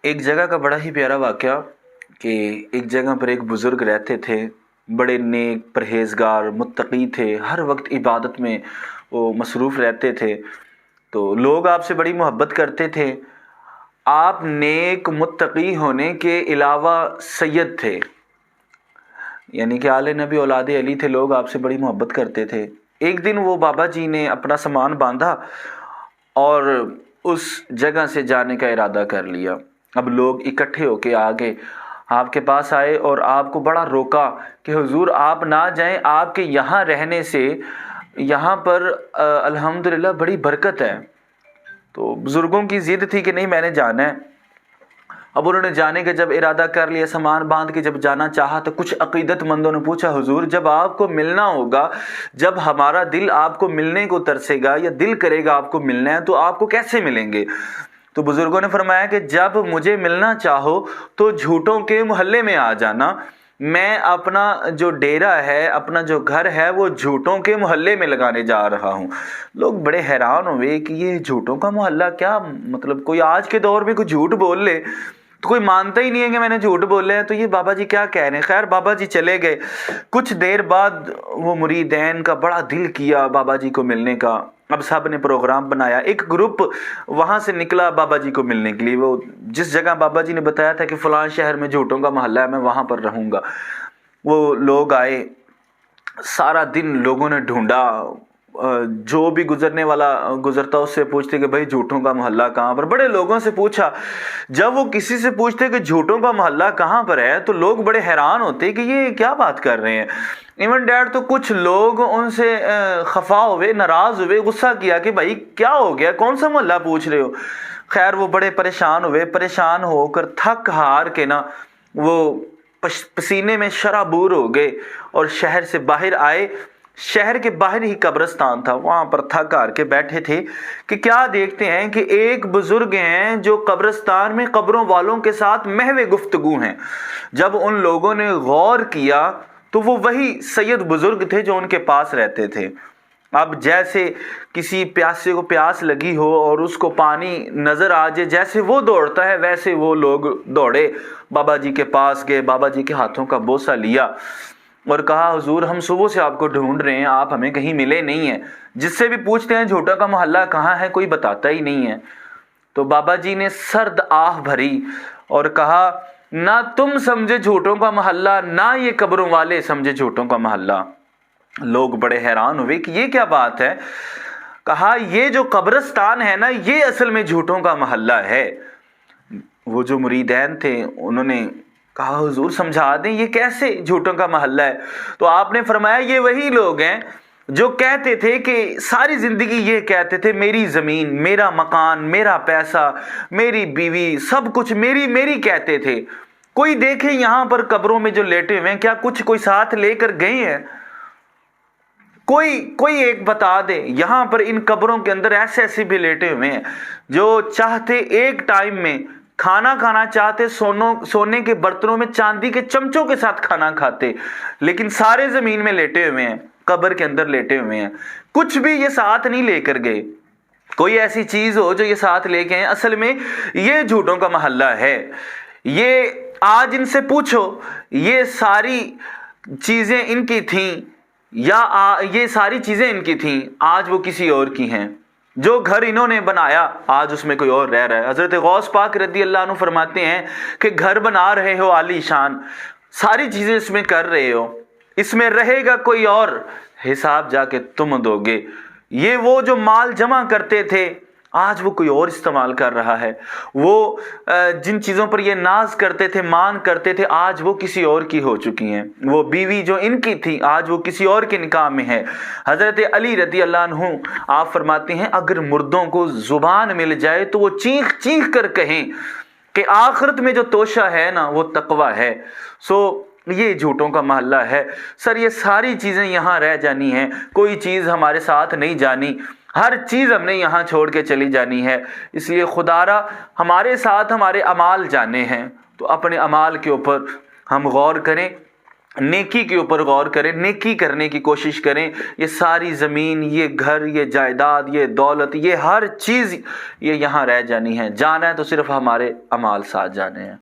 ایک جگہ کا بڑا ہی پیارا واقعہ کہ ایک جگہ پر ایک بزرگ رہتے تھے، بڑے نیک پرہیزگار متقی تھے، ہر وقت عبادت میں وہ مصروف رہتے تھے، تو لوگ آپ سے بڑی محبت کرتے تھے۔ آپ نیک متقی ہونے کے علاوہ سید تھے، یعنی کہ آل نبی اولاد علی تھے، لوگ آپ سے بڑی محبت کرتے تھے۔ ایک دن وہ بابا جی نے اپنا سامان باندھا اور اس جگہ سے جانے کا ارادہ کر لیا۔ اب لوگ اکٹھے ہو کے آگے آپ کے پاس آئے اور آپ کو بڑا روکا کہ حضور آپ نہ جائیں، آپ کے یہاں رہنے سے یہاں پر الحمدللہ بڑی برکت ہے۔ تو بزرگوں کی ضد تھی کہ نہیں میں نے جانا ہے۔ اب انہوں نے جانے کا جب ارادہ کر لیا، سامان باندھ کے جب جانا چاہا تو کچھ عقیدت مندوں نے پوچھا حضور جب آپ کو ملنا ہوگا، جب ہمارا دل آپ کو ملنے کو ترسے گا یا دل کرے گا آپ کو ملنا ہے تو آپ کو کیسے ملیں گے؟ تو بزرگوں نے فرمایا کہ جب مجھے ملنا چاہو تو جھوٹوں کے محلے میں آ جانا، میں اپنا جو ڈیرا ہے، اپنا جو گھر ہے وہ جھوٹوں کے محلے میں لگانے جا رہا ہوں۔ لوگ بڑے حیران ہوئے کہ یہ جھوٹوں کا محلہ کیا مطلب، کوئی آج کے دور میں کوئی جھوٹ بول لے تو کوئی مانتا ہی نہیں ہے کہ میں نے جھوٹ بولے ہیں، تو یہ بابا جی کیا کہہ رہے ہیں۔ خیر بابا جی چلے گئے، کچھ دیر بعد وہ مریدین کا بڑا دل کیا بابا جی کو ملنے کا۔ اب سب نے پروگرام بنایا، ایک گروپ وہاں سے نکلا بابا جی کو ملنے کے لیے۔ وہ جس جگہ بابا جی نے بتایا تھا کہ فلاں شہر میں جھوٹوں کا محلہ ہے، میں وہاں پر رہوں گا، وہ لوگ آئے۔ سارا دن لوگوں نے ڈھونڈا، جو بھی گزرنے والا گزرتا اس سے پوچھتے کہ بھائی جھوٹوں کا محلہ کہاں پر، بڑے لوگوں سے پوچھا۔ جب وہ کسی سے پوچھتے کہ جھوٹوں کا محلہ کہاں پر ہے تو لوگ بڑے حیران ہوتے کہ یہ کیا بات کر رہے ہیں۔ ایون ڈیڈ تو کچھ لوگ ان سے خفا ہوئے، ناراض ہوئے، غصہ کیا کہ بھائی کیا ہو گیا، کون سا محلہ پوچھ رہے ہو۔ خیر وہ بڑے پریشان ہوئے، پریشان ہو کر تھک ہار کے نا وہ پسینے میں شرابور ہو گئے اور شہر سے باہر آئے۔ شہر کے باہر ہی قبرستان تھا، وہاں پر تھک ہار کے بیٹھے تھے کہ کیا دیکھتے ہیں کہ ایک بزرگ ہیں جو قبرستان میں قبروں والوں کے ساتھ محو گفتگو ہیں۔ جب ان لوگوں نے غور کیا تو وہ وہی سید بزرگ تھے جو ان کے پاس رہتے تھے۔ اب جیسے کسی پیاسے کو پیاس لگی ہو اور اس کو پانی نظر آ جائے، جیسے وہ دوڑتا ہے ویسے وہ لوگ دوڑے، بابا جی کے پاس گئے، بابا جی کے ہاتھوں کا بوسہ لیا اور کہا حضور ہم صبح سے آپ کو ڈھونڈ رہے ہیں، آپ ہمیں کہیں ملے نہیں ہیں، جس سے بھی پوچھتے ہیں جھوٹا کا محلہ کہاں ہے کوئی بتاتا ہی نہیں ہے۔ تو بابا جی نے سرد آہ بھری اور کہا نہ تم سمجھے جھوٹوں کا محلہ، نہ یہ قبروں والے سمجھے جھوٹوں کا محلہ۔ لوگ بڑے حیران ہوئے کہ یہ کیا بات ہے۔ کہا یہ جو قبرستان ہے نا یہ اصل میں جھوٹوں کا محلہ ہے۔ وہ جو مریدین تھے انہوں نے کہا حضور سمجھا دیں یہ کیسے جھوٹوں کا محلہ ہے۔ تو آپ نے فرمایا یہ وہی لوگ ہیں جو کہتے تھے کہ ساری زندگی یہ کہتے تھے میری زمین، میرا مکان، میرا پیسہ، میری بیوی، سب کچھ میری میری کہتے تھے۔ کوئی دیکھے یہاں پر قبروں میں جو لیٹے ہوئے ہیں کیا کچھ کوئی ساتھ لے کر گئے ہیں؟ کوئی ایک بتا دے یہاں پر ان قبروں کے اندر ایسے ایسے بھی لیٹے ہوئے ہیں جو چاہتے ایک ٹائم میں کھانا کھانا چاہتے سونے کے برتنوں میں چاندی کے چمچوں کے ساتھ کھانا کھاتے، لیکن سارے زمین میں لیٹے ہوئے ہیں، قبر کے اندر لیٹے ہوئے ہیں، کچھ بھی یہ ساتھ نہیں لے کر گئے۔ کوئی ایسی چیز ہو جو یہ ساتھ لے کے ہیں، اصل میں یہ جھوٹوں کا محلہ ہے۔ یہ آج ان سے پوچھو یہ ساری چیزیں ان کی تھیں یا یہ ساری چیزیں ان کی تھیں، آج وہ کسی اور کی ہیں۔ جو گھر انہوں نے بنایا آج اس میں کوئی اور رہ رہا ہے۔ حضرت غوث پاک رضی اللہ عنہ فرماتے ہیں کہ گھر بنا رہے ہو عالی شان، ساری چیزیں اس میں کر رہے ہو، اس میں رہے گا کوئی اور، حساب جا کے تم دو گے۔ یہ وہ جو مال جمع کرتے تھے آج وہ کوئی اور استعمال کر رہا ہے۔ وہ جن چیزوں پر یہ ناز کرتے تھے، مان کرتے تھے، آج وہ کسی اور کی ہو چکی ہیں۔ وہ بیوی جو ان کی تھی آج وہ کسی اور کے نکاح میں ہے۔ حضرت علی رضی اللہ عنہ آپ فرماتے ہیں اگر مردوں کو زبان مل جائے تو وہ چیخ چیخ کر کہیں کہ آخرت میں جو توشہ ہے نا وہ تقوی ہے۔ یہ جھوٹوں کا محلہ ہے۔ سر یہ ساری چیزیں یہاں رہ جانی ہیں، کوئی چیز ہمارے ساتھ نہیں جانی، ہر چیز ہم نے یہاں چھوڑ کے چلی جانی ہے۔ اس لیے خدا را ہمارے ساتھ ہمارے اعمال جانے ہیں تو اپنے اعمال کے اوپر ہم غور کریں، نیکی کے اوپر غور کریں، نیکی کرنے کی کوشش کریں. یہ ساری زمین، یہ گھر، یہ جائیداد، یہ دولت، یہ ہر چیز یہ یہاں رہ جانی ہے. جانا ہے تو صرف ہمارے اعمال ساتھ جانے ہیں.